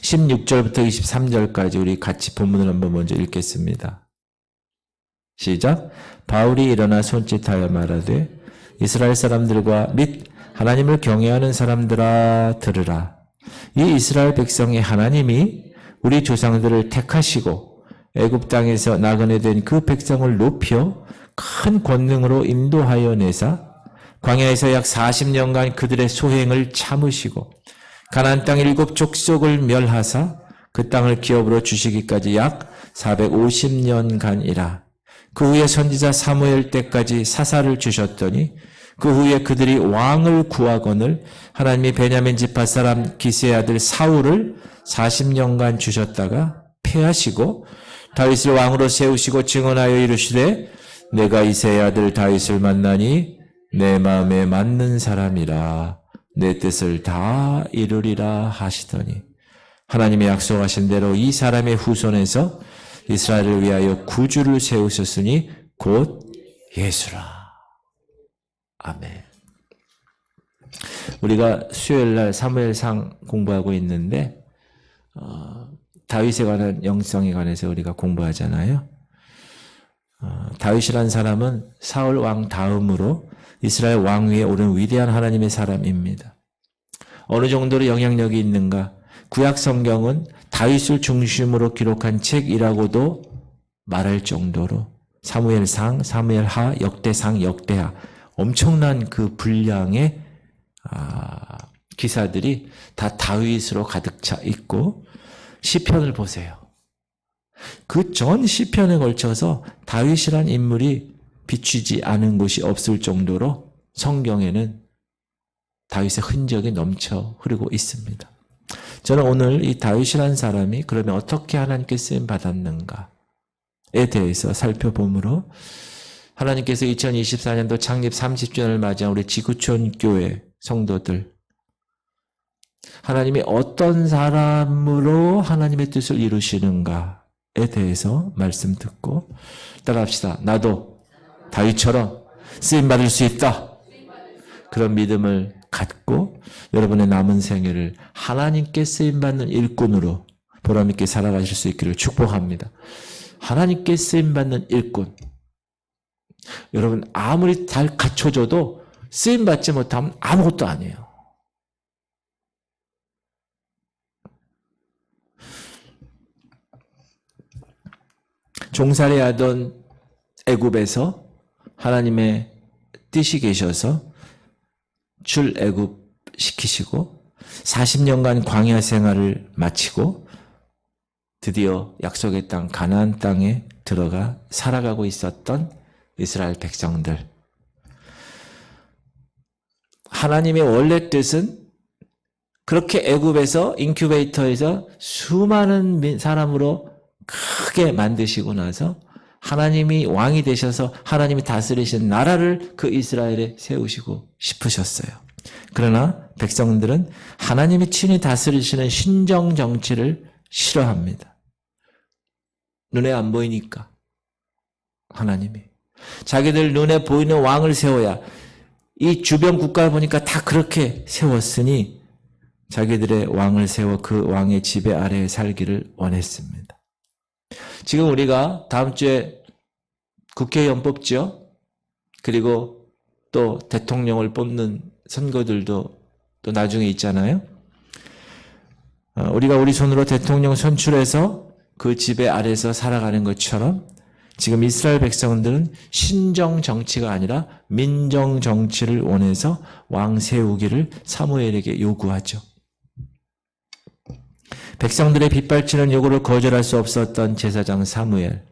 16절부터 23절까지 우리 같이 본문을 한번 먼저 읽겠습니다. 시작. 바울이 일어나 손짓하여 말하되 이스라엘 사람들과 및 하나님을 경외하는 사람들아 들으라. 이 이스라엘 백성의 하나님이 우리 조상들을 택하시고 애굽 땅에서 나그네 된 그 백성을 높여 큰 권능으로 인도하여 내사 광야에서 약 40년간 그들의 소행을 참으시고 가나안 땅 7 족속을 멸하사 그 땅을 기업으로 주시기까지 약 450년간이라. 그 후에 선지자 사무엘 때까지 사사를 주셨더니 그 후에 그들이 왕을 구하거늘 하나님이 베냐민 지파 사람 기스의 아들 사울을 40년간 주셨다가 패하시고 다윗을 왕으로 세우시고 증언하여 이르시되 내가 이새의 아들 다윗을 만나니 내 마음에 맞는 사람이라 내 뜻을 다 이루리라 하시더니 하나님이 약속하신 대로 이 사람의 후손에서 이스라엘을 위하여 구주를 세우셨으니 곧 예수라. 아멘. 우리가 수요일날 사무엘상 공부하고 있는데 다윗에 관한 영성에 관해서 우리가 공부하잖아요. 다윗이란 사람은 사울 왕 다음으로 이스라엘 왕 위에 오른 위대한 하나님의 사람입니다. 어느 정도로 영향력이 있는가? 구약 성경은 다윗을 중심으로 기록한 책이라고도 말할 정도로 사무엘상, 사무엘하, 역대상, 역대하 엄청난 그 분량의 기사들이 다 다윗으로 가득 차 있고 시편을 보세요. 그 전 시편에 걸쳐서 다윗이란 인물이 비추지 않은 곳이 없을 정도로 성경에는 다윗의 흔적이 넘쳐 흐르고 있습니다. 저는 오늘 이 다윗이란 사람이 그러면 어떻게 하나님께 쓰임 받았는가에 대해서 살펴보므로 하나님께서 2024년도 창립 30주년을 맞이한 우리 지구촌 교회 성도들 하나님이 어떤 사람으로 하나님의 뜻을 이루시는가에 대해서 말씀 듣고 따라합시다. 나도 다윗처럼 쓰임받을 수 있다. 그런 믿음을 갖고 여러분의 남은 생애를 하나님께 쓰임받는 일꾼으로 보람있게 살아가실 수 있기를 축복합니다. 하나님께 쓰임받는 일꾼. 여러분 아무리 잘 갖춰줘도 쓰임받지 못하면 아무것도 아니에요. 종살이하던 애굽에서 하나님의 뜻이 계셔서 출애굽 시키시고 40년간 광야 생활을 마치고 드디어 약속의 땅 가나안 땅에 들어가 살아가고 있었던 이스라엘 백성들. 하나님의 원래 뜻은 그렇게 애굽에서 인큐베이터에서 수많은 사람으로 크게 만드시고 나서 하나님이 왕이 되셔서 하나님이 다스리신 나라를 그 이스라엘에 세우시고 싶으셨어요. 그러나 백성들은 하나님이 친히 다스리시는 신정 정치를 싫어합니다. 눈에 안 보이니까 하나님이 자기들 눈에 보이는 왕을 세워야 이 주변 국가를 보니까 다 그렇게 세웠으니 자기들의 왕을 세워 그 왕의 지배 아래에 살기를 원했습니다. 지금 우리가 다음 주에 국회의원 뽑죠. 그리고 또 대통령을 뽑는 선거들도 또 나중에 있잖아요. 우리가 우리 손으로 대통령 선출해서 그 지배 아래에서 살아가는 것처럼 지금 이스라엘 백성들은 신정 정치가 아니라 민정 정치를 원해서 왕 세우기를 사무엘에게 요구하죠. 백성들의 빗발치는 요구를 거절할 수 없었던 제사장 사무엘.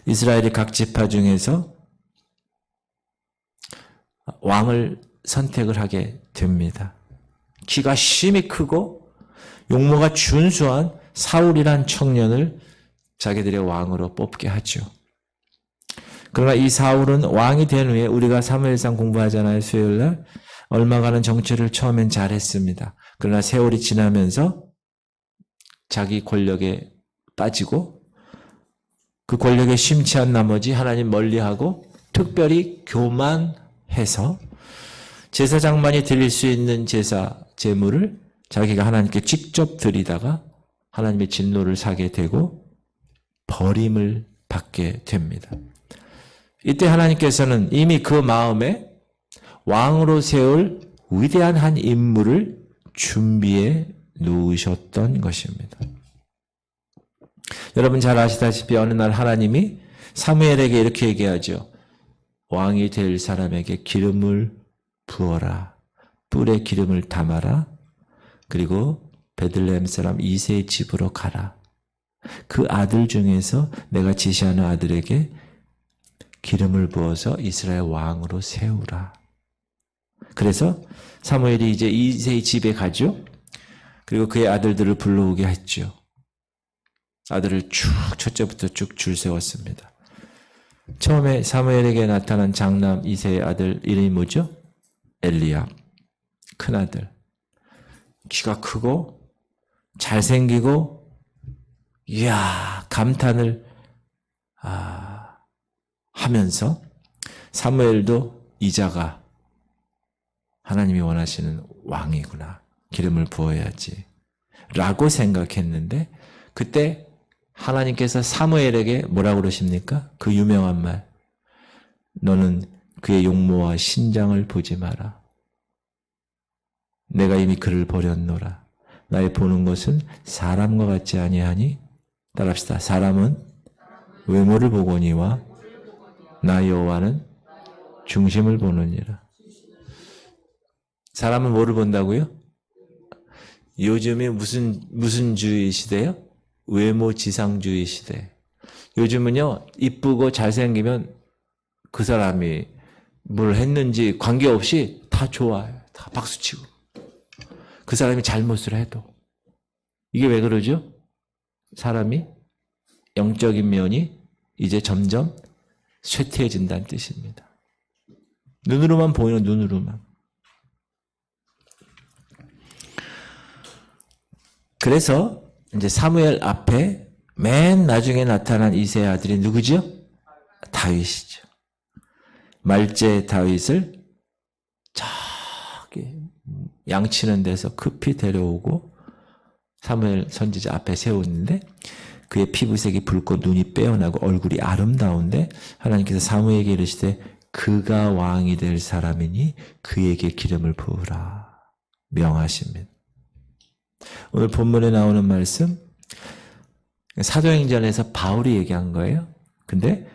이스라엘의 각 지파 중에서 왕을 선택을 하게 됩니다. 키가 심히 크고 용모가 준수한 사울이란 청년을 자기들의 왕으로 뽑게 하죠. 그러나 이 사울은 왕이 된 후에 우리가 사무엘상 공부하잖아요. 수요일날. 얼마간은 정치를 처음엔 잘했습니다. 그러나 세월이 지나면서 자기 권력에 빠지고 그 권력에 심취한 나머지 하나님 멀리하고 특별히 교만해서 제사장만이 드릴 수 있는 제사, 제물을 자기가 하나님께 직접 드리다가 하나님의 진노를 사게 되고 버림을 받게 됩니다. 이때 하나님께서는 이미 그 마음에 왕으로 세울 위대한 한 인물을 준비해 놓으셨던 것입니다. 여러분 잘 아시다시피 어느 날 하나님이 사무엘에게 이렇게 얘기하죠. 왕이 될 사람에게 기름을 부어라. 뿔에 기름을 담아라. 그리고 베들레헴 사람 이새의 집으로 가라. 그 아들 중에서 내가 지시하는 아들에게 기름을 부어서 이스라엘 왕으로 세우라. 그래서 사무엘이 이제 이새의 집에 가죠. 그리고 그의 아들들을 불러오게 했죠. 아들을 쭉 첫째부터 쭉 줄 세웠습니다. 처음에 사무엘에게 나타난 장남 이새의 아들 이름이 뭐죠? 엘리압. 큰아들. 키가 크고 잘생기고 이야 감탄을 하면서 사무엘도 이자가 하나님이 원하시는 왕이구나. 기름을 부어야지. 라고 생각했는데 그때 하나님께서 사무엘에게 뭐라고 그러십니까? 그 유명한 말. 너는 그의 용모와 신장을 보지 마라. 내가 이미 그를 버렸노라. 나의 보는 것은 사람과 같지 아니하니 따라합시다. 사람은 외모를 보거니와 나 여호와는 중심을 보느니라. 사람은 뭐를 본다고요? 요즘이 무슨 주의 시대요? 외모 지상주의 시대. 요즘은요, 이쁘고 잘생기면 그 사람이 뭘 했는지 관계없이 다 좋아요. 다 박수치고. 그 사람이 잘못을 해도. 이게 왜 그러죠? 사람이 영적인 면이 이제 점점 쇠퇴해진다는 뜻입니다. 눈으로만 보이는 눈으로만. 그래서 이제 사무엘 앞에 맨 나중에 나타난 이새의 아들이 누구죠? 다윗이죠. 말제 다윗을 저기 양치는 데서 급히 데려오고 사무엘 선지자 앞에 세웠는데 그의 피부색이 붉고 눈이 빼어나고 얼굴이 아름다운데 하나님께서 사무엘에게 이르시되 그가 왕이 될 사람이니 그에게 기름을 부으라 명하십니다. 오늘 본문에 나오는 말씀 사도행전에서 바울이 얘기한 거예요. 근데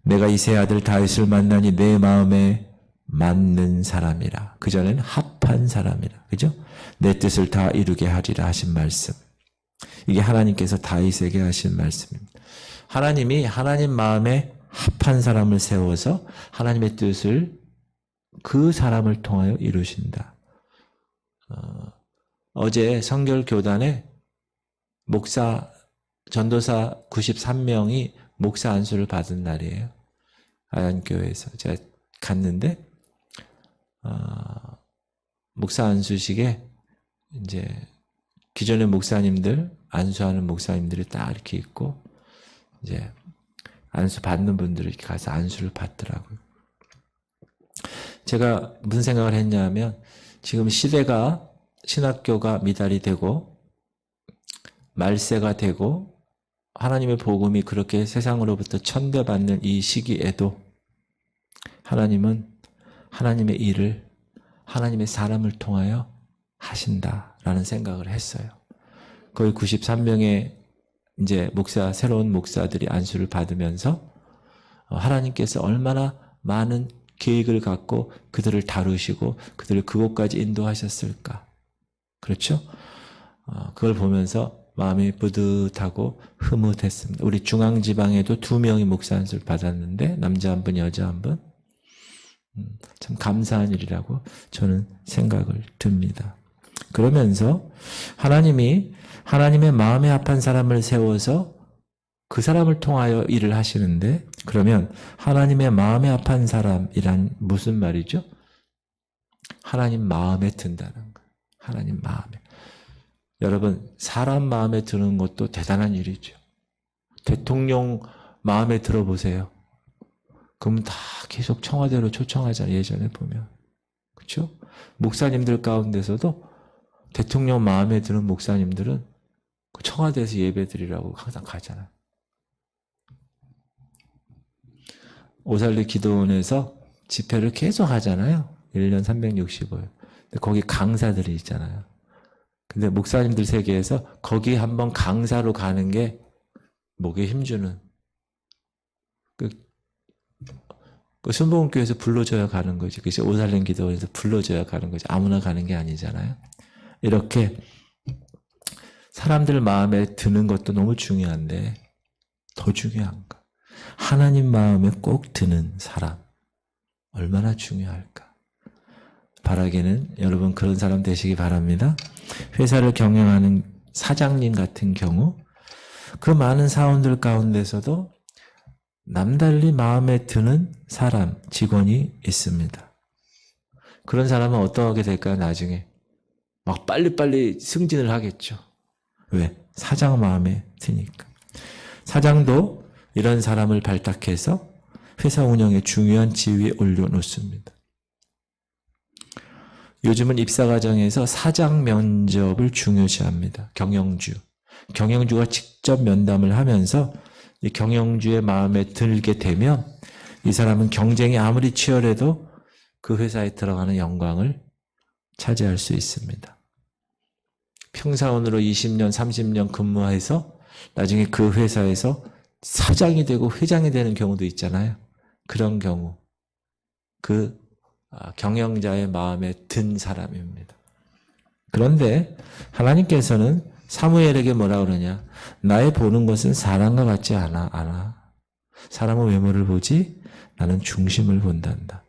내가 이새의 아들 다윗을 만나니 내 마음에 맞는 사람이라. 그전에는 합한 사람이라. 그죠? 내 뜻을 다 이루게 하리라 하신 말씀. 이게 하나님께서 다윗에게 하신 말씀입니다. 하나님이 하나님 마음에 합한 사람을 세워서 하나님의 뜻을 그 사람을 통하여 이루신다. 어제 성결교단에 목사, 전도사 93명이 목사 안수를 받은 날이에요. 아얀교회에서. 제가 갔는데, 목사 안수식에 이제 기존의 목사님들, 안수하는 목사님들이 딱 이렇게 있고, 이제 안수 받는 분들이 이렇게 가서 안수를 받더라고요. 제가 무슨 생각을 했냐면, 지금 시대가 신학교가 미달이 되고 말세가 되고 하나님의 복음이 그렇게 세상으로부터 천대받는 이 시기에도 하나님은 하나님의 일을 하나님의 사람을 통하여 하신다라는 생각을 했어요. 거의 93명의 이제 새로운 목사들이 안수를 받으면서 하나님께서 얼마나 많은 계획을 갖고 그들을 다루시고 그들을 그곳까지 인도하셨을까. 그렇죠? 그걸 보면서 마음이 뿌듯하고 흐뭇했습니다. 우리 중앙지방에도 2명이 목사 안수를 받았는데 남자 한 분, 여자 한 분. 참 감사한 일이라고 저는 생각을 듭니다. 그러면서 하나님이 하나님의 마음에 합한 사람을 세워서 그 사람을 통하여 일을 하시는데 그러면 하나님의 마음에 합한 사람이란 무슨 말이죠? 하나님 마음에 든다는 거예요. 하나님 마음에. 여러분, 사람 마음에 드는 것도 대단한 일이죠. 대통령 마음에 들어보세요. 그럼 다 계속 청와대로 초청하잖아요. 예전에 보면. 그렇죠? 목사님들 가운데서도 대통령 마음에 드는 목사님들은 그 청와대에서 예배드리라고 항상 가잖아요. 오살리 기도원에서 집회를 계속 하잖아요. 1년 365일. 거기 강사들이 있잖아요. 근데 목사님들 세계에서 거기 한번 강사로 가는 게 목에 힘주는 그 순복음교회에서 불러줘야 가는 거지. 그치? 오살렘 기도원에서 불러줘야 가는 거지. 아무나 가는 게 아니잖아요. 이렇게 사람들 마음에 드는 것도 너무 중요한데 더 중요한 거. 하나님 마음에 꼭 드는 사람. 얼마나 중요할까. 바라기는 여러분 그런 사람 되시기 바랍니다. 회사를 경영하는 사장님 같은 경우 그 많은 사원들 가운데서도 남달리 마음에 드는 사람, 직원이 있습니다. 그런 사람은 어떻게 될까요? 나중에 막 빨리빨리 승진을 하겠죠. 왜? 사장 마음에 드니까. 사장도 이런 사람을 발탁해서 회사 운영에 중요한 지위에 올려놓습니다. 요즘은 입사 과정에서 사장 면접을 중요시합니다. 경영주가 직접 면담을 하면서 이 경영주의 마음에 들게 되면 이 사람은 경쟁이 아무리 치열해도 그 회사에 들어가는 영광을 차지할 수 있습니다. 평사원으로 20년, 30년 근무해서 나중에 그 회사에서 사장이 되고 회장이 되는 경우도 있잖아요. 그런 경우 그 경영자의 마음에 든 사람입니다. 그런데 하나님께서는 사무엘에게 뭐라 그러냐? 나의 보는 것은 사람과 같지 않아. 사람은 외모를 보지 나는 중심을 본단다.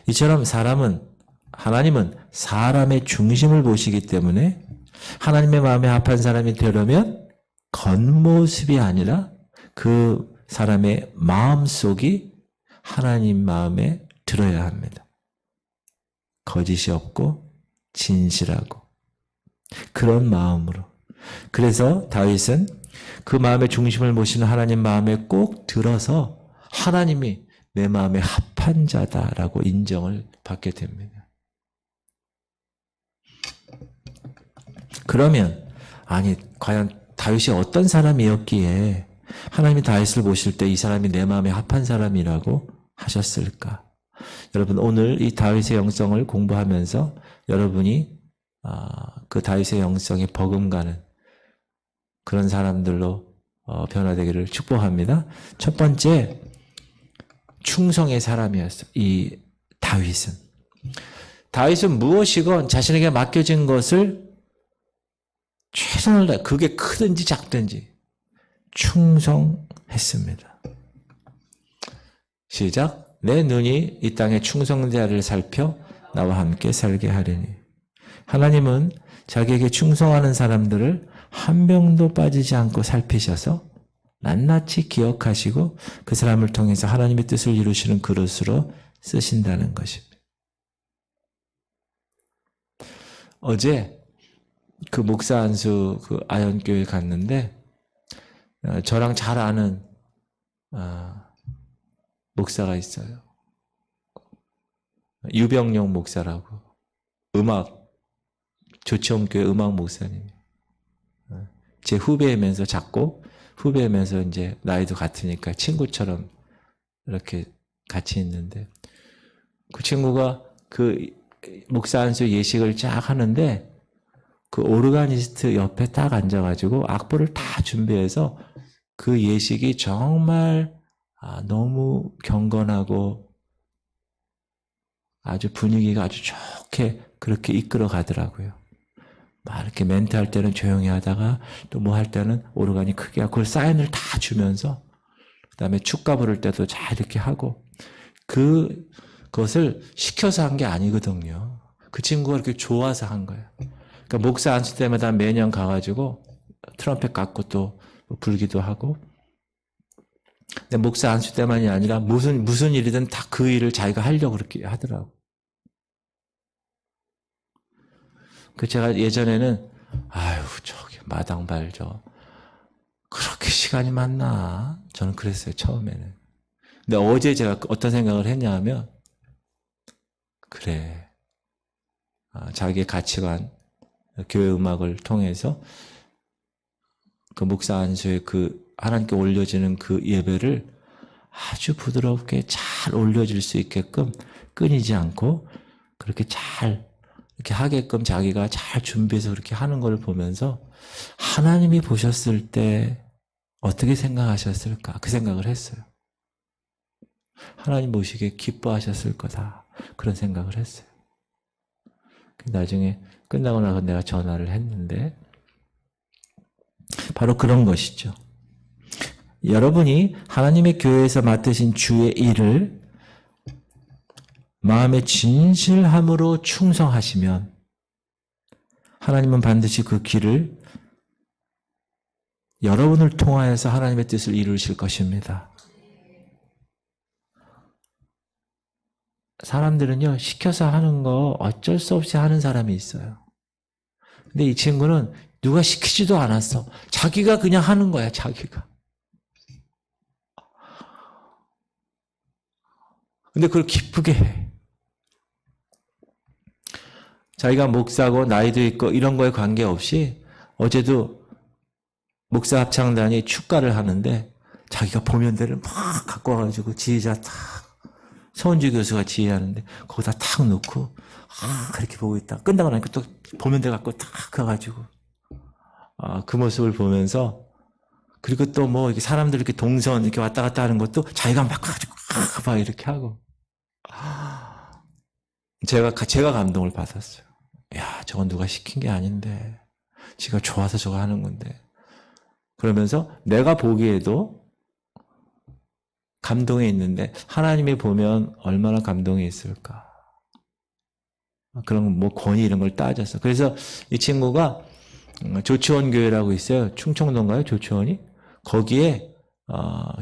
이처럼 하나님은 사람의 중심을 보시기 때문에 하나님의 마음에 합한 사람이 되려면 겉모습이 아니라 그 사람의 마음속이 하나님 마음에 들어야 합니다. 거짓이 없고 진실하고 그런 마음으로. 그래서 다윗은 그 마음의 중심을 모시는 하나님 마음에 꼭 들어서 하나님이 내 마음에 합한 자다라고 인정을 받게 됩니다. 그러면 과연 다윗이 어떤 사람이었기에 하나님이 다윗을 보실 때 이 사람이 내 마음에 합한 사람이라고 하셨을까? 여러분 오늘 이 다윗의 영성을 공부하면서 여러분이 그 다윗의 영성에 버금가는 그런 사람들로 변화되기를 축복합니다. 첫 번째, 충성의 사람이었어. 이 다윗은. 다윗은 무엇이건 자신에게 맡겨진 것을 최선을 다해, 그게 크든지 작든지 충성했습니다. 시작. 내 눈이 이 땅의 충성자를 살펴 나와 함께 살게 하리니. 하나님은 자기에게 충성하는 사람들을 한 명도 빠지지 않고 살피셔서 낱낱이 기억하시고 그 사람을 통해서 하나님의 뜻을 이루시는 그릇으로 쓰신다는 것입니다. 어제 그 목사 안수 그 아현교회 갔는데 저랑 잘 아는 목사가 있어요. 유병용 목사라고 조치원교회 음악 목사님. 제 후배이면서 작고 후배이면서 이제 나이도 같으니까 친구처럼 이렇게 같이 있는데 그 친구가 그 목사 안수 예식을 쫙 하는데 그 오르가니스트 옆에 딱 앉아가지고 악보를 다 준비해서 그 예식이 정말 너무 경건하고 아주 분위기가 아주 좋게 그렇게 이끌어 가더라고요. 막 이렇게 멘트 할 때는 조용히 하다가 또 뭐 할 때는 오르간이 크게 하고 그걸 사인을 다 주면서 그다음에 축가 부를 때도 잘 이렇게 하고 그것을 시켜서 한 게 아니거든요. 그 친구가 이렇게 좋아서 한 거예요. 그러니까 목사 안수 때마다 매년 가가지고 트럼펫 갖고 또 불기도 하고 근데 목사 안수 때만이 아니라 무슨 일이든 다 그 일을 자기가 하려고 그렇게 하더라고. 그 제가 예전에는 저기 마당발 그렇게 시간이 많나? 저는 그랬어요, 처음에는. 근데 어제 제가 어떤 생각을 했냐 하면 그래. 자기의 가치관, 교회 음악을 통해서 그 목사 안수에 그 하나님께 올려지는 그 예배를 아주 부드럽게 잘 올려질 수 있게끔 끊이지 않고 그렇게 잘 이렇게 하게끔 자기가 잘 준비해서 그렇게 하는 걸 보면서 하나님이 보셨을 때 어떻게 생각하셨을까? 그 생각을 했어요. 하나님 보시기에 기뻐하셨을 거다. 그런 생각을 했어요. 나중에 끝나고 나서 내가 전화를 했는데 바로 그런 것이죠. 여러분이 하나님의 교회에서 맡으신 주의 일을 마음의 진실함으로 충성하시면 하나님은 반드시 그 길을 여러분을 통하여서 하나님의 뜻을 이루실 것입니다. 사람들은요, 시켜서 하는 거 어쩔 수 없이 하는 사람이 있어요. 근데 이 친구는 누가 시키지도 않았어. 자기가 그냥 하는 거야, 자기가. 근데 그걸 기쁘게 해. 자기가 목사고 나이도 있고 이런 거에 관계없이 어제도 목사 합창단이 축가를 하는데 자기가 보면대를 막 갖고 와가지고 지휘자 탁 서은주 교수가 지휘하는데 거기다 탁 놓고 그렇게 보고 있다. 끝나고 나니까 또 보면대 갖고 탁 가가지고 그 모습을 보면서 그리고 또 뭐 이렇게 사람들 이렇게 동선 이렇게 왔다 갔다 하는 것도 자기가 막 가지고 막 이렇게 하고 제가 감동을 받았어요. 야, 저건 누가 시킨 게 아닌데 지가 좋아서 저거 하는 건데 그러면서 내가 보기에도 감동이 있는데 하나님이 보면 얼마나 감동이 있을까. 그런 뭐 권위 이런 걸 따져서 그래서 이 친구가 조치원 교회라고 있어요. 충청도인가요? 조치원이? 거기에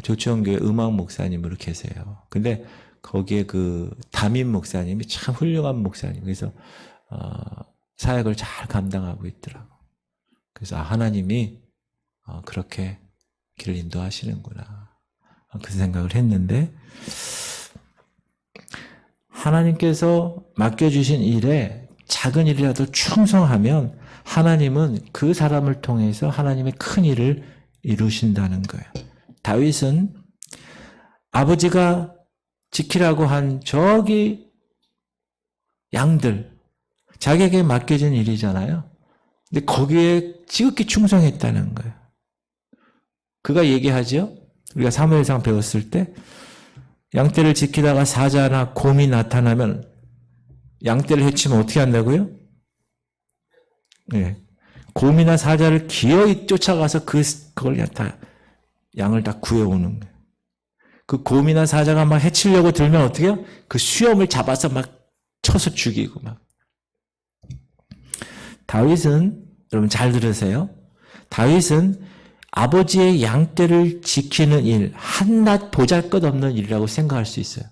조치원 교회 음악 목사님으로 계세요. 근데 거기에 그 담임 목사님이 참 훌륭한 목사님. 그래서 사역을 잘 감당하고 있더라고. 그래서 하나님이 그렇게 길을 인도하시는구나. 그 생각을 했는데 하나님께서 맡겨주신 일에 작은 일이라도 충성하면 하나님은 그 사람을 통해서 하나님의 큰 일을 이루신다는 거예요. 다윗은 아버지가 지키라고 한 저기 양들 자기에게 맡겨진 일이잖아요. 근데 거기에 지극히 충성했다는 거예요. 그가 얘기하죠. 우리가 사무엘상 배웠을 때 양떼를 지키다가 사자나 곰이 나타나면 양떼를 해치면 어떻게 한다고요? 네. 곰이나 사자를 기어이 쫓아가서 그걸 다 양을 다 구해오는 거예요. 그 곰이나 사자가 막 해치려고 들면 어떻게 해요? 그 수염을 잡아서 막 쳐서 죽이고 막. 다윗은 여러분 잘 들으세요. 다윗은 아버지의 양떼를 지키는 일, 한낱 보잘것없는 일이라고 생각할 수 있어요.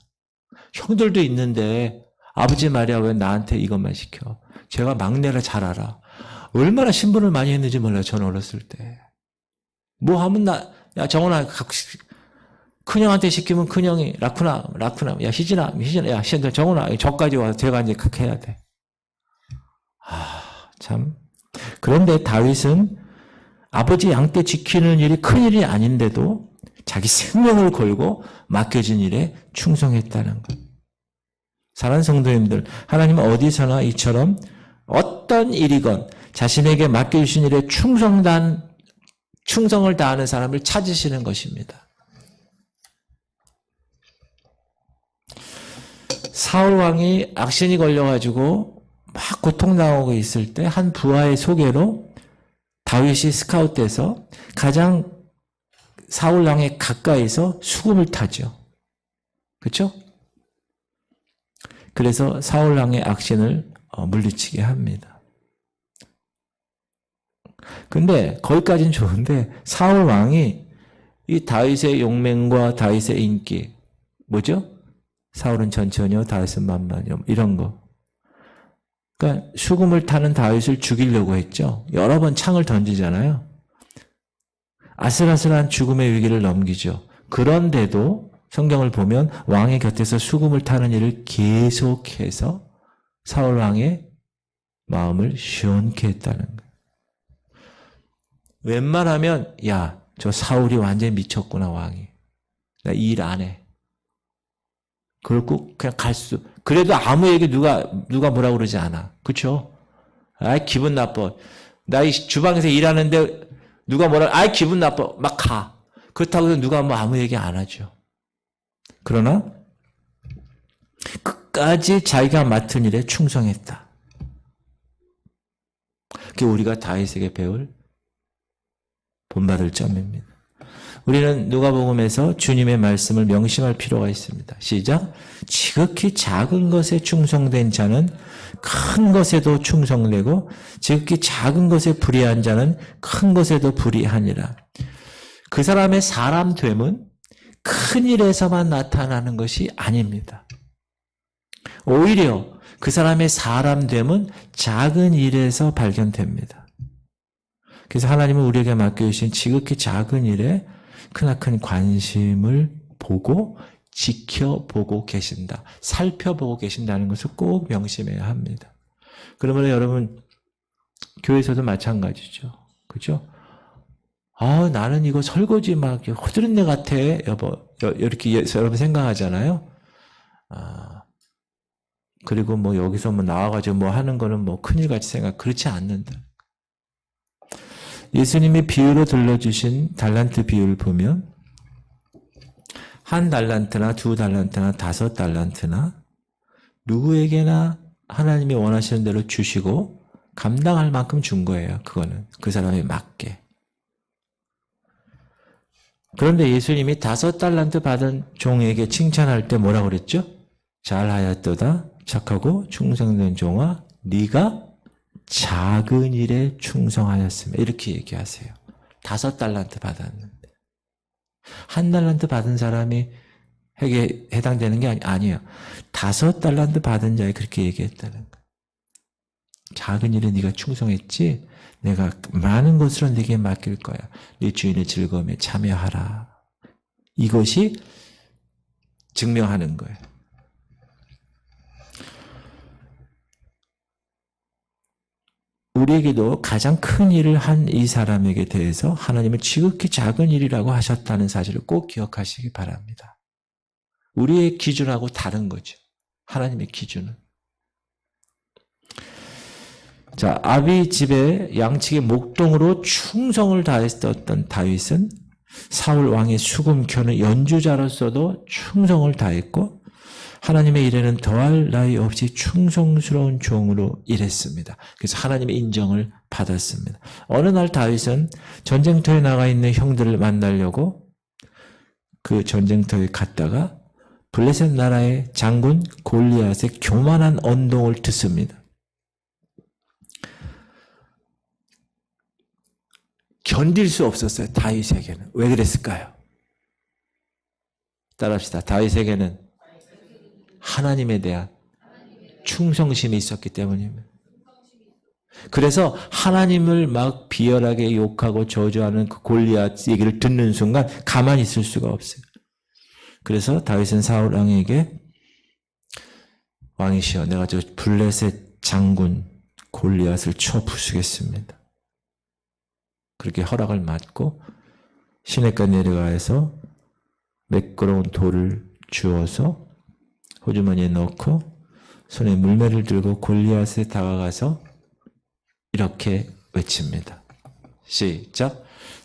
형들도 있는데 아버지 말이야 왜 나한테 이것만 시켜. 제가 막내라 잘 알아. 얼마나 신분을 많이 했는지 몰라요. 저는 어렸을 때. 뭐 하면 야 정원아 큰형한테 시키면 큰형이 라쿠나 야 희진아 야 정원아 저까지 와서 제가 이제 해야 돼. 참. 그런데 다윗은 아버지 양떼 지키는 일이 큰 일이 아닌데도 자기 생명을 걸고 맡겨진 일에 충성했다는 것. 사랑하는 성도님들, 하나님은 어디서나 이처럼 어떤 일이건 자신에게 맡겨주신 일에 충성을 다하는 사람을 찾으시는 것입니다. 사울 왕이 악신이 걸려가지고 막 고통당하고 있을 때 한 부하의 소개로 다윗이 스카웃돼서 가장 사울 왕의 가까이서 수금을 타죠. 그렇죠? 그래서 사울 왕의 악신을 물리치게 합니다. 근데 거기까지는 좋은데 사울 왕이 이 다윗의 용맹과 다윗의 인기 뭐죠? 사울은 전천이요 다윗은 만만이요 이런 거. 그러니까 수금을 타는 다윗을 죽이려고 했죠. 여러 번 창을 던지잖아요. 아슬아슬한 죽음의 위기를 넘기죠. 그런데도 성경을 보면 왕의 곁에서 수금을 타는 일을 계속해서 사울 왕의 마음을 시원케 했다는 거예요. 웬만하면 야, 저 사울이 완전히 미쳤구나 왕이. 나 일 안 해. 그렇고 그냥 그래도 아무에게 누가 뭐라 그러지 않아. 그렇죠? 아이 기분 나빠. 나 이 주방에서 일하는데 누가 아이 기분 나빠. 막 가. 그렇다고 해서 누가 뭐 아무 얘기 안 하죠. 그러나 끝까지 자기가 맡은 일에 충성했다. 그게 우리가 다윗에게 배울 본받을 점입니다. 우리는 누가복음에서 주님의 말씀을 명심할 필요가 있습니다. 시작. 지극히 작은 것에 충성된 자는 큰 것에도 충성되고 지극히 작은 것에 불의한 자는 큰 것에도 불의하니라. 그 사람의 사람됨은 큰 일에서만 나타나는 것이 아닙니다. 오히려 그 사람의 사람됨은 작은 일에서 발견됩니다. 그래서 하나님은 우리에게 맡겨주신 지극히 작은 일에 크나큰 관심을 보고 지켜보고 계신다. 살펴보고 계신다는 것을 꼭 명심해야 합니다. 그러면 여러분 교회에서도 마찬가지죠. 그죠? 나는 이거 설거지 막 허드렛내 같아. 이렇게 여러분 생각하잖아요. 그리고 뭐 여기서 뭐 나와가지고 뭐 하는 거는 뭐 큰일같이 그렇지 않는다. 예수님이 비유로 들려주신 달란트 비유를 보면 1달란트나 2달란트나 5달란트나 누구에게나 하나님이 원하시는 대로 주시고 감당할 만큼 준 거예요. 그거는 그 사람에 맞게. 그런데 예수님이 5달란트 받은 종에게 칭찬할 때 뭐라고 그랬죠? 잘하였도다 착하고 충성된 종아 네가 작은 일에 충성하였으며 이렇게 얘기하세요. 5달란트 받았는데 1달란트 받은 사람이 에게 해당되는 게 아니에요. 5달란트 받은 자에 그렇게 얘기했다는 거예요. 작은 일에 네가 충성했지 내가 많은 것으로 네게 맡길 거야. 네 주인의 즐거움에 참여하라. 이것이 증명하는 거예요. 우리에게도 가장 큰 일을 한 이 사람에게 대해서 하나님은 지극히 작은 일이라고 하셨다는 사실을 꼭 기억하시기 바랍니다. 우리의 기준하고 다른 거죠. 하나님의 기준은. 자, 아비 집에 양측의 목동으로 충성을 다했었던 다윗은 사울 왕의 수금 켜는 연주자로서도 충성을 다했고 하나님의 일에는 더할 나위 없이 충성스러운 종으로 일했습니다. 그래서 하나님의 인정을 받았습니다. 어느 날 다윗은 전쟁터에 나가 있는 형들을 만나려고 그 전쟁터에 갔다가 블레셋 나라의 장군 골리앗의 교만한 언동을 듣습니다. 견딜 수 없었어요. 다윗에게는. 왜 그랬을까요? 따라합시다. 다윗에게는 하나님에 대한 충성심이 있었기 때문입니다. 그래서 하나님을 막 비열하게 욕하고 저주하는 그 골리앗 얘기를 듣는 순간 가만히 있을 수가 없어요. 그래서 다윗은 사울 왕에게 왕이시여 내가 저 블레셋 장군 골리앗을 쳐 부수겠습니다. 그렇게 허락을 받고 시내가 내려가서 매끄러운 돌을 주어서 호주머니에 넣고 손에 물매를 들고 골리앗에 다가가서 이렇게 외칩니다. 시작.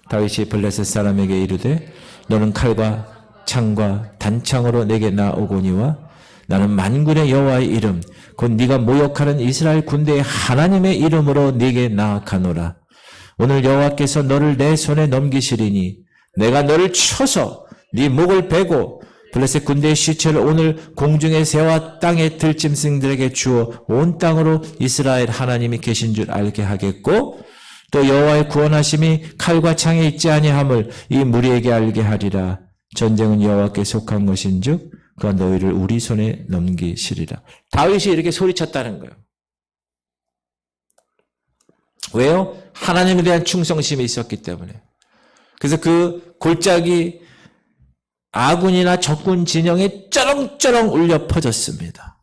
다윗이 블레셋 사람에게 이르되 너는 칼과 창과 단창으로 내게 나오거니와 나는 만군의 여호와의 이름 곧 네가 모욕하는 이스라엘 군대의 하나님의 이름으로 네게 나아가노라. 오늘 여호와께서 너를 내 손에 넘기시리니 내가 너를 쳐서 네 목을 베고 블레셋 군대의 시체를 오늘 공중의 새와 땅의 들짐승들에게 주어 온 땅으로 이스라엘 하나님이 계신 줄 알게 하겠고 또 여호와의 구원하심이 칼과 창에 있지 아니함을 이 무리에게 알게 하리라. 전쟁은 여호와께 속한 것인즉 그가 너희를 우리 손에 넘기시리라. 다윗이 이렇게 소리쳤다는 거예요. 왜요? 하나님에 대한 충성심이 있었기 때문에. 그래서 그 골짜기 아군이나 적군 진영에 쩌렁쩌렁 울려 퍼졌습니다.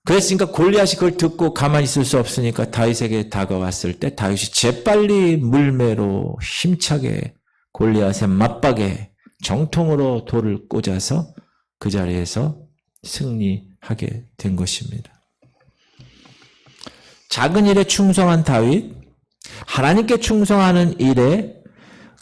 그랬으니까 골리앗이 그걸 듣고 가만히 있을 수 없으니까 다윗에게 다가왔을 때 다윗이 재빨리 물매로 힘차게 골리앗의 맞박에 정통으로 돌을 꽂아서 그 자리에서 승리하게 된 것입니다. 작은 일에 충성한 다윗, 하나님께 충성하는 일에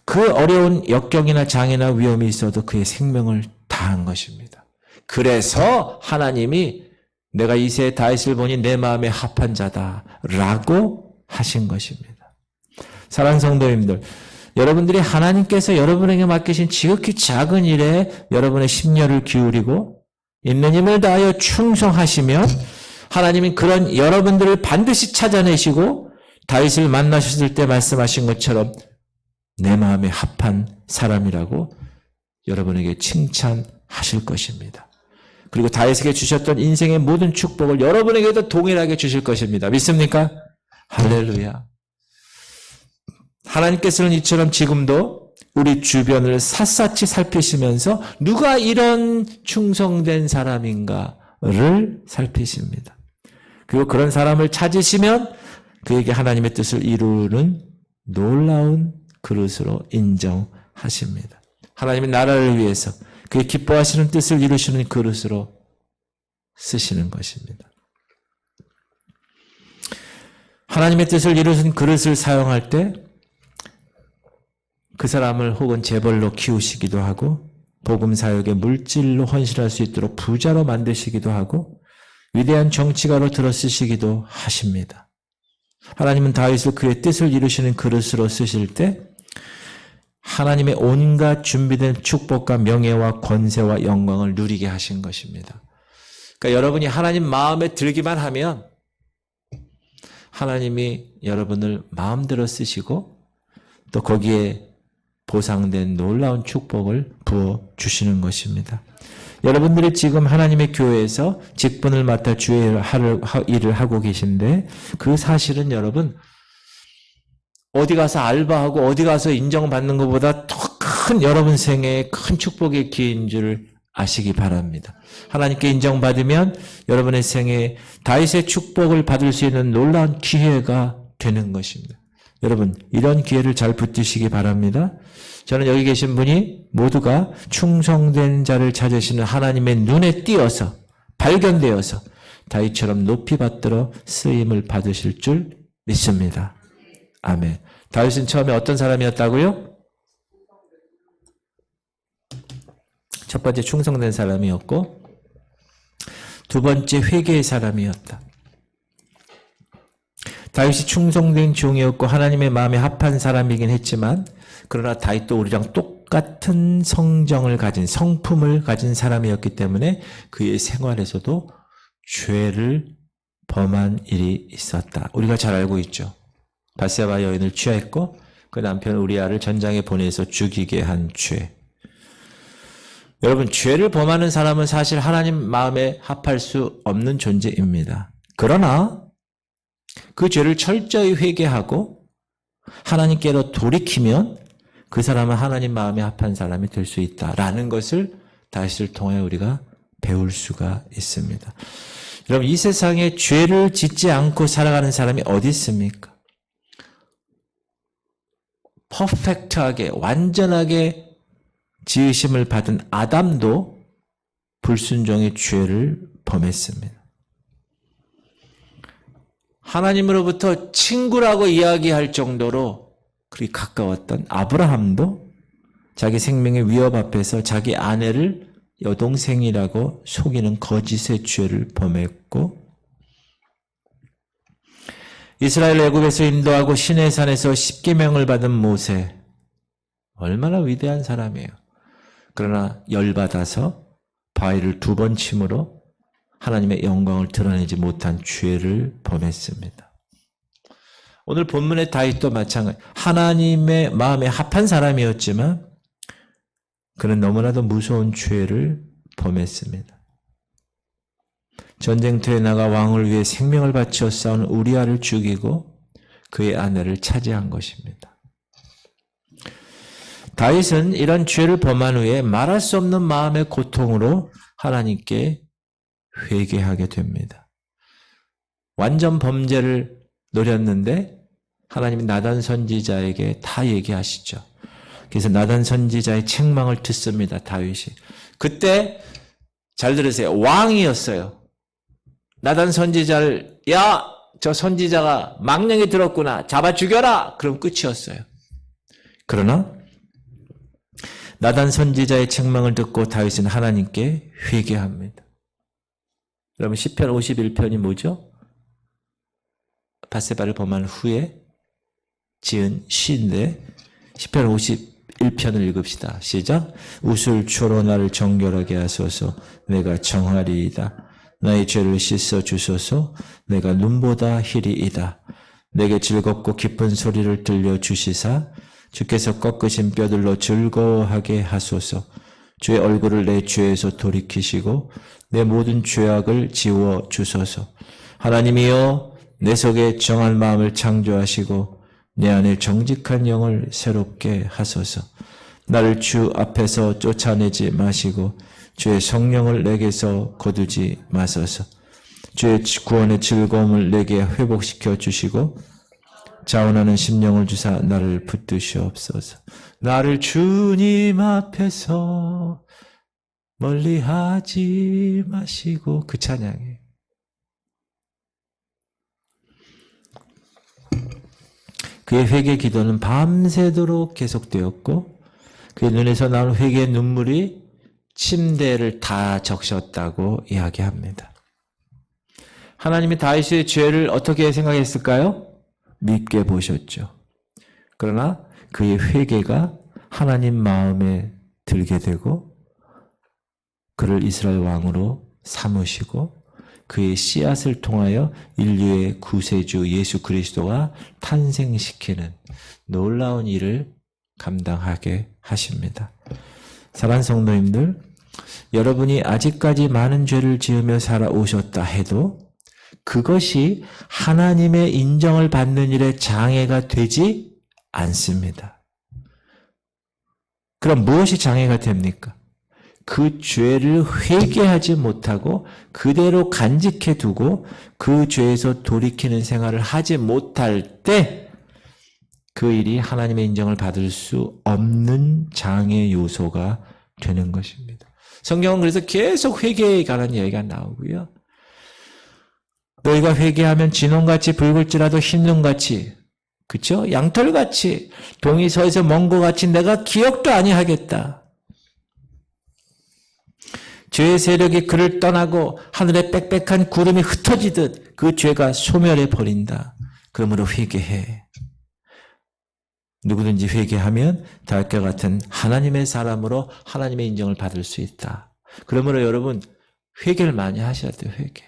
그 어려운 역경이나 장애나 위험이 있어도 그의 생명을 다한 것입니다. 그래서 하나님이 내가 이새의 다윗을 보니 내 마음에 합한 자다라고 하신 것입니다. 사랑하는 성도님들, 여러분들이 하나님께서 여러분에게 맡기신 지극히 작은 일에 여러분의 심려를 기울이고 있는 힘을 다하여 충성하시면 하나님이 그런 여러분들을 반드시 찾아내시고 다윗을 만나셨을 때 말씀하신 것처럼 내 마음에 합한 사람이라고 여러분에게 칭찬하실 것입니다. 그리고 다윗에게 주셨던 인생의 모든 축복을 여러분에게도 동일하게 주실 것입니다. 믿습니까? 할렐루야. 하나님께서는 이처럼 지금도 우리 주변을 샅샅이 살피시면서 누가 이런 충성된 사람인가를 살피십니다. 그리고 그런 사람을 찾으시면 그에게 하나님의 뜻을 이루는 놀라운 그릇으로 인정하십니다. 하나님의 나라를 위해서 그의 기뻐하시는 뜻을 이루시는 그릇으로 쓰시는 것입니다. 하나님의 뜻을 이루신 그릇을 사용할 때 그 사람을 혹은 재벌로 키우시기도 하고 복음 사역의 물질로 헌신할 수 있도록 부자로 만드시기도 하고 위대한 정치가로 들어쓰시기도 하십니다. 하나님은 다윗을 그의 뜻을 이루시는 그릇으로 쓰실 때 하나님의 온갖 준비된 축복과 명예와 권세와 영광을 누리게 하신 것입니다. 그러니까 여러분이 하나님 마음에 들기만 하면 하나님이 여러분을 마음대로 쓰시고 또 거기에 보상된 놀라운 축복을 부어주시는 것입니다. 여러분들이 지금 하나님의 교회에서 직분을 맡아 주의 일을 하고 계신데 그 사실은 여러분 어디 가서 알바하고 어디 가서 인정받는 것보다 더 큰 여러분 생애에 큰 축복의 기회인 줄 아시기 바랍니다. 하나님께 인정받으면 여러분의 생애에 다윗의 축복을 받을 수 있는 놀라운 기회가 되는 것입니다. 여러분 이런 기회를 잘 붙드시기 바랍니다. 저는 여기 계신 분이 모두가 충성된 자를 찾으시는 하나님의 눈에 띄어서 발견되어서 다윗처럼 높이 받들어 쓰임을 받으실 줄 믿습니다. 아멘. 다윗은 처음에 어떤 사람이었다고요? 첫 번째 충성된 사람이었고 두 번째 회개의 사람이었다. 다윗이 충성된 종이었고 하나님의 마음에 합한 사람이긴 했지만 그러나 다윗도 우리랑 똑같은 성정을 가진 성품을 가진 사람이었기 때문에 그의 생활에서도 죄를 범한 일이 있었다. 우리가 잘 알고 있죠. 바세바 여인을 취하했고 그 남편 우리아를 전장에 보내서 죽이게 한 죄. 여러분 죄를 범하는 사람은 사실 하나님 마음에 합할 수 없는 존재입니다. 그러나 그 죄를 철저히 회개하고 하나님께로 돌이키면 그 사람은 하나님 마음에 합한 사람이 될 수 있다라는 것을 다윗을 통해 우리가 배울 수가 있습니다. 여러분 이 세상에 죄를 짓지 않고 살아가는 사람이 어디 있습니까? 퍼펙트하게 완전하게 지으심을 받은 아담도 불순종의 죄를 범했습니다. 하나님으로부터 친구라고 이야기할 정도로 그리 가까웠던 아브라함도 자기 생명의 위협 앞에서 자기 아내를 여동생이라고 속이는 거짓의 죄를 범했고 이스라엘 애굽에서 인도하고 시내산에서 십계명을 받은 모세 얼마나 위대한 사람이에요. 그러나 열받아서 바위를 2번 침으로 하나님의 영광을 드러내지 못한 죄를 범했습니다. 오늘 본문의 다윗도 마찬가지. 하나님의 마음에 합한 사람이었지만 그는 너무나도 무서운 죄를 범했습니다. 전쟁터에 나가 왕을 위해 생명을 바쳐 싸우는 우리아를 죽이고 그의 아내를 차지한 것입니다. 다윗은 이런 죄를 범한 후에 말할 수 없는 마음의 고통으로 하나님께 회개하게 됩니다. 완전 범죄를 노렸는데 하나님이 나단 선지자에게 다 얘기하시죠. 그래서 나단 선지자의 책망을 듣습니다. 다윗이. 그때 잘 들으세요. 왕이었어요. 나단 선지자를 야, 저 선지자가 망령이 들었구나. 잡아 죽여라. 그럼 끝이었어요. 그러나 나단 선지자의 책망을 듣고 다윗은 하나님께 회개합니다. 여러분 시편 51편이 뭐죠? 밧세바를 범한 후에 지은 시인데 시편 51편을 읽읍시다. 시작. 우술초로 나를 정결하게 하소서. 내가 정하리이다. 나의 죄를 씻어 주소서. 내가 눈보다 희리이다. 내게 즐겁고 기쁜 소리를 들려주시사 주께서 꺾으신 뼈들로 즐거워하게 하소서. 주의 얼굴을 내 죄에서 돌이키시고 내 모든 죄악을 지워 주소서. 하나님이여 내 속에 정한 마음을 창조하시고 내 안에 정직한 영을 새롭게 하소서. 나를 주 앞에서 쫓아내지 마시고 주의 성령을 내게서 거두지 마소서. 주의 구원의 즐거움을 내게 회복시켜 주시고 자원하는 심령을 주사 나를 붙드시옵소서. 나를 주님 앞에서 멀리하지 마시고 그 찬양이에요. 그의 회개 기도는 밤새도록 계속되었고 그의 눈에서 나온 회개의 눈물이 침대를 다 적셨다고 이야기합니다. 하나님이 다윗의 죄를 어떻게 생각했을까요? 믿게 보셨죠. 그러나 그의 회개가 하나님 마음에 들게 되고 그를 이스라엘 왕으로 삼으시고 그의 씨앗을 통하여 인류의 구세주 예수 그리스도가 탄생시키는 놀라운 일을 감당하게 하십니다. 사랑하는 성도님들, 여러분이 아직까지 많은 죄를 지으며 살아오셨다 해도 그것이 하나님의 인정을 받는 일에 장애가 되지 않습니다. 그럼 무엇이 장애가 됩니까? 그 죄를 회개하지 못하고 그대로 간직해 두고 그 죄에서 돌이키는 생활을 하지 못할 때 그 일이 하나님의 인정을 받을 수 없는 장애 요소가 되는 것입니다. 성경은 그래서 계속 회개에 관한 이야기가 나오고요. 너희가 회개하면 진홍같이 붉을지라도 흰눈같이, 그쵸? 양털같이, 동이 서에서 먼 것 같이 내가 기억도 아니하겠다. 죄의 세력이 그를 떠나고 하늘에 빽빽한 구름이 흩어지듯 그 죄가 소멸해 버린다. 그러므로 회개해. 누구든지 회개하면 다윗과 같은 하나님의 사람으로 하나님의 인정을 받을 수 있다. 그러므로 여러분 회개를 많이 하셔야 돼요. 회개.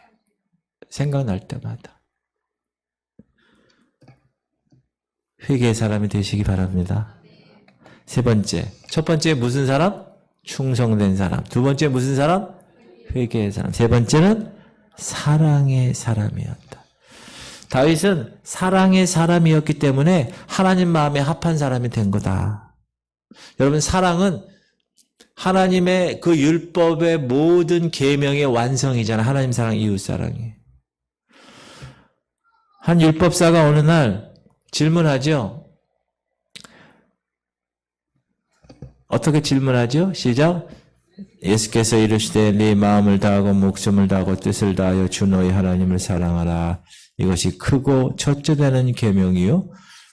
생각날 때마다. 회개의 사람이 되시기 바랍니다. 세 번째. 첫 번째 무슨 사람? 충성된 사람. 두 번째 무슨 사람? 회개의 사람. 세 번째는 사랑의 사람이었다. 다윗은 사랑의 사람이었기 때문에 하나님 마음에 합한 사람이 된 거다. 여러분 사랑은 하나님의 그 율법의 모든 계명의 완성이잖아요. 하나님 사랑, 이웃 사랑이. 한 율법사가 어느 날 질문하죠. 어떻게 질문하죠? 시작. 예수께서 이르시되 네 마음을 다하고 목숨을 다하고 뜻을 다하여 주 너희 하나님을 사랑하라. 이것이 크고 첫째 되는 계명이요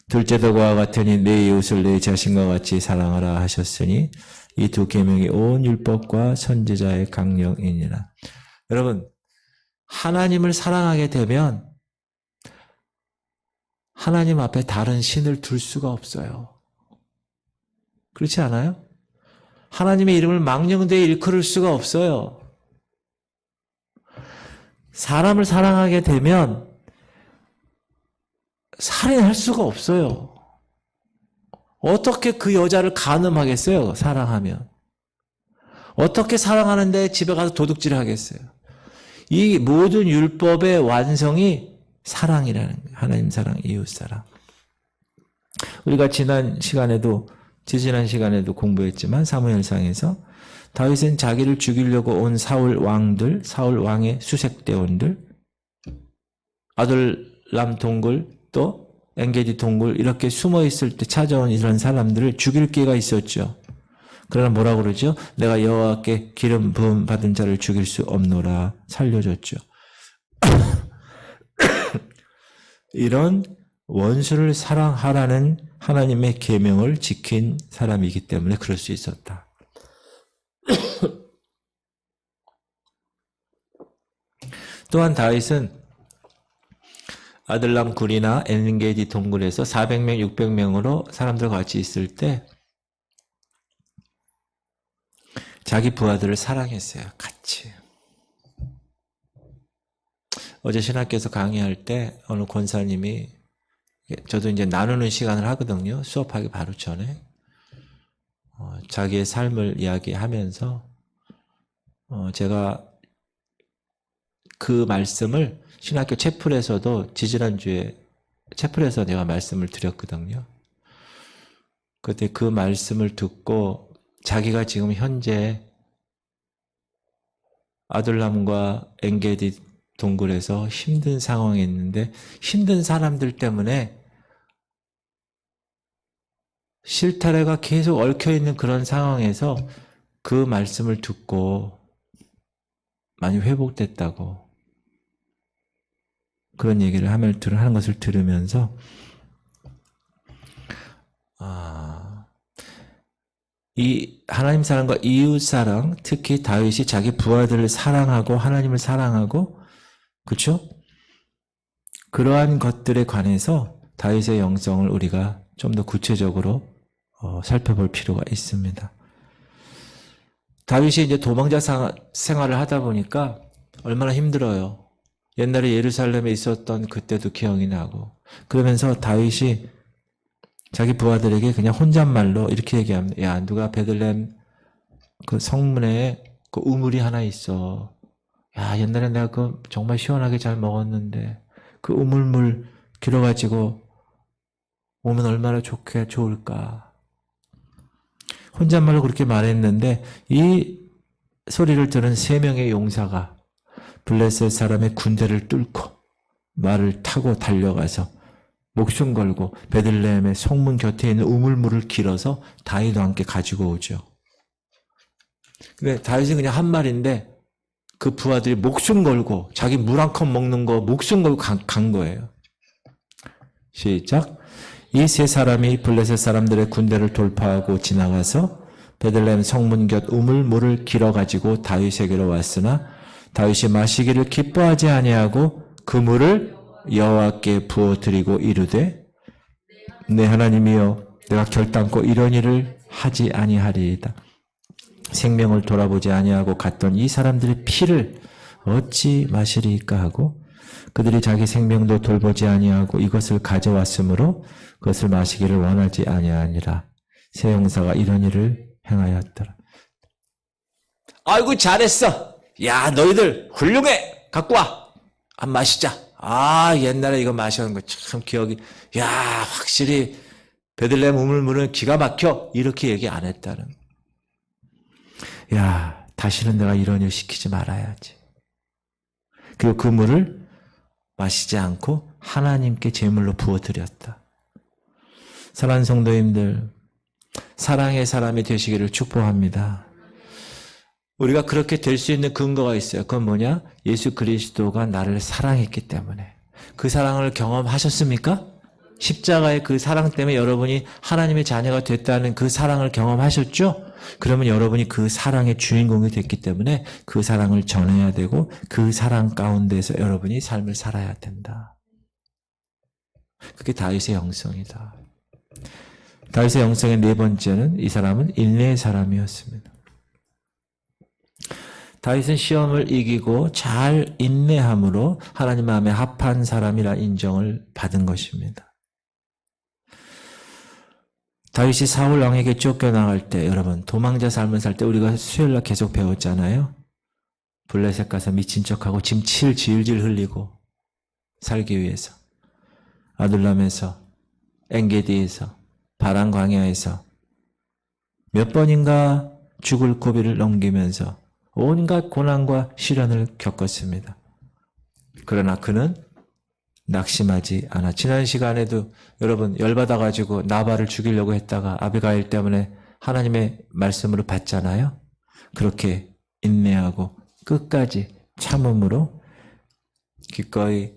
둘째도 그와 같으니 내 이웃을 내 자신과 같이 사랑하라 하셨으니 이 두 계명이 온 율법과 선지자의 강령이니라. 여러분 하나님을 사랑하게 되면 하나님 앞에 다른 신을 둘 수가 없어요. 그렇지 않아요? 하나님의 이름을 망령되이 일컬을 수가 없어요. 사람을 사랑하게 되면 살인할 수가 없어요. 어떻게 그 여자를 간음하겠어요? 사랑하면. 어떻게 사랑하는데 집에 가서 도둑질 하겠어요? 이 모든 율법의 완성이 사랑이라는 거예요. 하나님 사랑, 이웃 사랑. 우리가 지지난 시간에도 공부했지만 사무엘상에서 다윗은 자기를 죽이려고 온 사울 왕의 수색대원들, 아둘람 동굴 또 엔게디 동굴 이렇게 숨어 있을 때 찾아온 이런 사람들을 죽일 기회가 있었죠. 그러나 뭐라고 그러죠? 내가 여호와께 기름 부음 받은 자를 죽일 수 없노라 살려줬죠. 이런 원수를 사랑하라는 하나님의 계명을 지킨 사람이기 때문에 그럴 수 있었다. 또한 다윗은 아들람 굴이나 엔게디 동굴에서 400명, 600명으로 사람들과 같이 있을 때 자기 부하들을 사랑했어요. 같이. 어제 신학교에서 강의할 때 어느 권사님이 저도 이제 나누는 시간을 하거든요. 수업하기 바로 전에. 자기의 삶을 이야기하면서 제가 그 말씀을 신학교 채플에서도 지지난주에 채플에서 내가 말씀을 드렸거든요. 그때 그 말씀을 듣고 자기가 지금 현재 아둘람과 엔게디 동굴에서 힘든 상황에 있는데 힘든 사람들 때문에 실타래가 계속 얽혀있는 그런 상황에서 그 말씀을 듣고 많이 회복됐다고 그런 얘기를 하는 것을 들으면서 이 하나님 사랑과 이웃 사랑, 특히 다윗이 자기 부하들을 사랑하고 하나님을 사랑하고 그렇죠? 그러한 것들에 관해서 다윗의 영성을 우리가 좀 더 구체적으로 살펴볼 필요가 있습니다. 다윗이 이제 도망자 생활을 하다 보니까 얼마나 힘들어요. 옛날에 예루살렘에 있었던 그때도 기억이 나고 그러면서 다윗이 자기 부하들에게 그냥 혼잣말로 이렇게 얘기합니다. 야, 누가 베들레헴 그 성문에 그 우물이 하나 있어. 야, 옛날에 내가 그 정말 시원하게 잘 먹었는데 그 우물물 길어가지고 오면 얼마나 좋을까. 혼잣말로 그렇게 말했는데 이 소리를 들은 3명의 용사가 블레셋 사람의 군대를 뚫고 말을 타고 달려가서 목숨 걸고 베들레헴의 성문 곁에 있는 우물물을 길어서 다윗과 함께 가지고 오죠. 근데 다윗은 그냥 한 말인데 그 부하들이 목숨 걸고 자기 물 한 컵 먹는 거 목숨 걸고 간 거예요. 시작. 이 3사람이 블레셋 사람들의 군대를 돌파하고 지나가서 베들레헴 성문 곁 우물물을 길어가지고 다윗에게로 왔으나 다윗이 마시기를 기뻐하지 아니하고 그 물을 여호와께 부어드리고 이르되 내 하나님이여 내가 결단코 이런 일을 하지 아니하리이다. 생명을 돌아보지 아니하고 갔던 이 사람들의 피를 어찌 마시리까 하고 그들이 자기 생명도 돌보지 아니하고 이것을 가져왔으므로 그것을 마시기를 원하지 아니하니라. 세 형사가 이런 일을 행하였더라. 아이고 잘했어. 야 너희들 훌륭해. 갖고 와. 한 마시자. 옛날에 이거 마시는 거 참 기억이. 야 확실히 베들레헴 우물물은 기가 막혀. 이렇게 얘기 안 했다는. 야 다시는 내가 이런 일 시키지 말아야지. 그리고 그 물을 마시지 않고 하나님께 제물로 부어드렸다. 사랑하는 성도님들, 사랑의 사람이 되시기를 축복합니다. 우리가 그렇게 될 수 있는 근거가 있어요. 그건 뭐냐? 예수 그리스도가 나를 사랑했기 때문에. 그 사랑을 경험하셨습니까? 십자가의 그 사랑 때문에 여러분이 하나님의 자녀가 됐다는 그 사랑을 경험하셨죠? 그러면 여러분이 그 사랑의 주인공이 됐기 때문에 그 사랑을 전해야 되고 그 사랑 가운데서 여러분이 삶을 살아야 된다. 그게 다윗의 영성이다. 다윗의 영성의 4번째는 이 사람은 인내의 사람이었습니다. 다윗은 시험을 이기고 잘 인내함으로 하나님 마음에 합한 사람이라 인정을 받은 것입니다. 다윗이 사울 왕에게 쫓겨나갈 때 여러분 도망자 삶을 살 때 우리가 수요일날 계속 배웠잖아요. 블레셋 가서 미친 척하고 짐칠 질질 흘리고 살기 위해서 아둘람에서 엔게디에서 바란 광야에서 몇 번인가 죽을 고비를 넘기면서 온갖 고난과 시련을 겪었습니다. 그러나 그는 낙심하지 않아. 지난 시간에도 여러분 열받아가지고 나발을 죽이려고 했다가 아비가일 때문에 하나님의 말씀으로 받잖아요. 그렇게 인내하고 끝까지 참음으로 기꺼이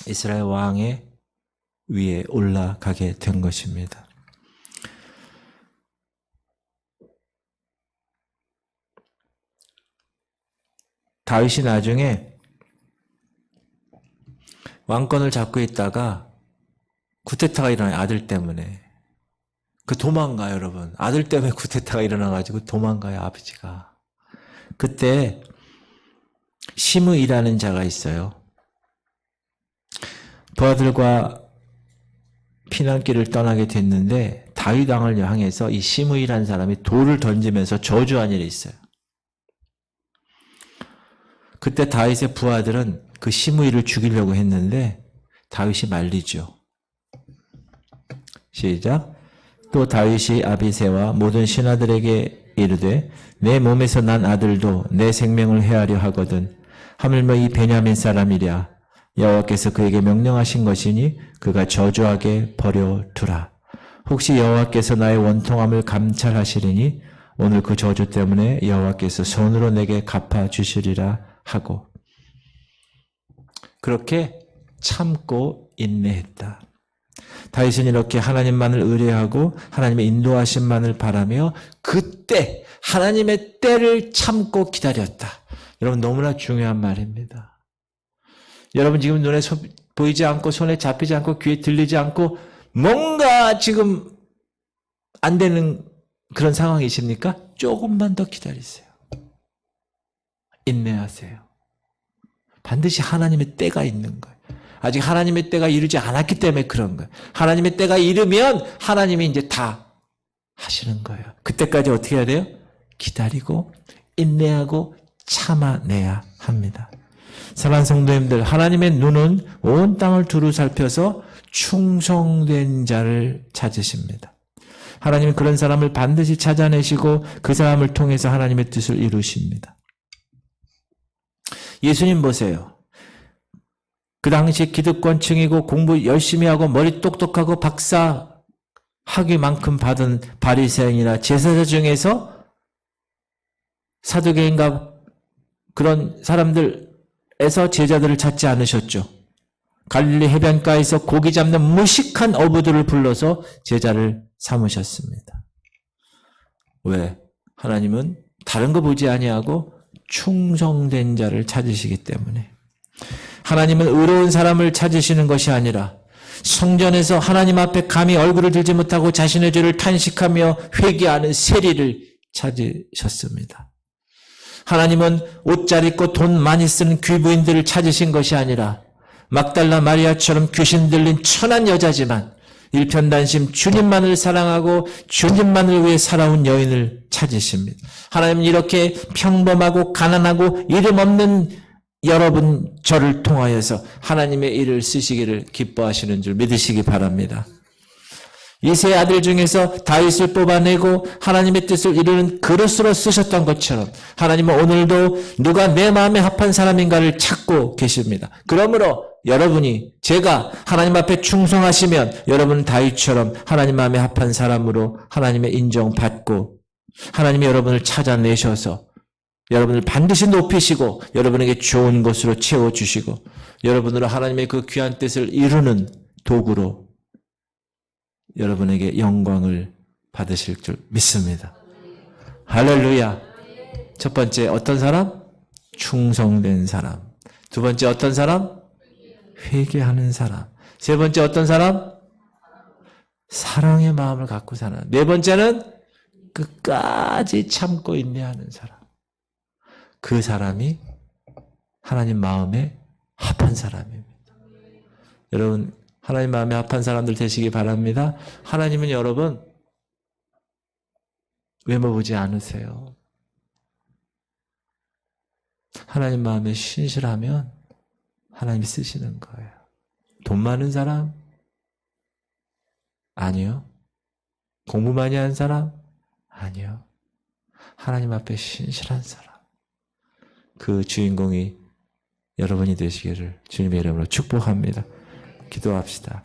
이스라엘 왕의 위에 올라가게 된 것입니다. 다윗이 나중에 왕권을 잡고 있다가 쿠데타가 일어나요. 아들 때문에. 그 도망가요, 여러분. 아들 때문에 쿠데타가 일어나가지고 도망가요, 아버지가. 그때 시므이라는 자가 있어요. 부하들과 피난길을 떠나게 됐는데 다윗 왕을 향해서 이 시므이라는 사람이 돌을 던지면서 저주한 일이 있어요. 그때 다윗의 부하들은 그 시므이를 죽이려고 했는데 다윗이 말리죠. 시작. 또 다윗이 아비새와 모든 신하들에게 이르되 내 몸에서 난 아들도 내 생명을 해하려 하거든 하물며 이 베냐민 사람이랴 여호와께서 그에게 명령하신 것이니 그가 저주하게 버려두라. 혹시 여호와께서 나의 원통함을 감찰하시리니 오늘 그 저주 때문에 여호와께서 손으로 내게 갚아주시리라 하고 그렇게 참고 인내했다. 다윗은 이렇게 하나님만을 의뢰하고 하나님의 인도하심만을 바라며 그때 하나님의 때를 참고 기다렸다. 여러분 너무나 중요한 말입니다. 여러분 지금 눈에 보이지 않고 손에 잡히지 않고 귀에 들리지 않고 뭔가 지금 안 되는 그런 상황이십니까? 조금만 더 기다리세요. 인내하세요. 반드시 하나님의 때가 있는 거예요. 아직 하나님의 때가 이르지 않았기 때문에 그런 거예요. 하나님의 때가 이르면 하나님이 이제 다 하시는 거예요. 그때까지 어떻게 해야 돼요? 기다리고 인내하고 참아내야 합니다. 사랑하는 성도님들, 하나님의 눈은 온 땅을 두루 살펴서 충성된 자를 찾으십니다. 하나님은 그런 사람을 반드시 찾아내시고 그 사람을 통해서 하나님의 뜻을 이루십니다. 예수님 보세요. 그 당시 기득권층이고 공부 열심히 하고 머리 똑똑하고 박사 학위만큼 받은 바리새인이나 제사자 중에서 사두개인가 그런 사람들에서 제자들을 찾지 않으셨죠. 갈릴리 해변가에서 고기 잡는 무식한 어부들을 불러서 제자를 삼으셨습니다. 왜? 하나님은 다른 거 보지 아니하고 충성된 자를 찾으시기 때문에. 하나님은 의로운 사람을 찾으시는 것이 아니라 성전에서 하나님 앞에 감히 얼굴을 들지 못하고 자신의 죄를 탄식하며 회개하는 세리를 찾으셨습니다. 하나님은 옷 잘 입고 돈 많이 쓰는 귀부인들을 찾으신 것이 아니라 막달라 마리아처럼 귀신 들린 천한 여자지만 일편단심 주님만을 사랑하고 주님만을 위해 살아온 여인을 찾으십니다. 하나님은 이렇게 평범하고 가난하고 이름 없는 여러분 저를 통하여서 하나님의 일을 쓰시기를 기뻐하시는 줄 믿으시기 바랍니다. 이 세 아들 중에서 다윗을 뽑아내고 하나님의 뜻을 이루는 그릇으로 쓰셨던 것처럼 하나님은 오늘도 누가 내 마음에 합한 사람인가를 찾고 계십니다. 그러므로 여러분이 제가 하나님 앞에 충성하시면 여러분은 다윗처럼 하나님 마음에 합한 사람으로 하나님의 인정받고 하나님이 여러분을 찾아내셔서 여러분을 반드시 높이시고 여러분에게 좋은 것으로 채워주시고 여러분으로 하나님의 그 귀한 뜻을 이루는 도구로 여러분에게 영광을 받으실 줄 믿습니다. 할렐루야. 첫 번째 어떤 사람? 충성된 사람. 두 번째 어떤 사람? 회개하는 사람. 세 번째 어떤 사람? 사랑의 마음을 갖고 사는. 네 번째는 끝까지 참고 인내하는 사람. 그 사람이 하나님 마음에 합한 사람입니다. 여러분 하나님 마음에 합한 사람들 되시기 바랍니다. 하나님은 여러분 외모 보지 않으세요. 하나님 마음에 신실하면 하나님이 쓰시는 거예요. 돈 많은 사람? 아니요. 공부 많이 한 사람? 아니요. 하나님 앞에 신실한 사람. 그 주인공이 여러분이 되시기를 주님의 이름으로 축복합니다. 기도합시다.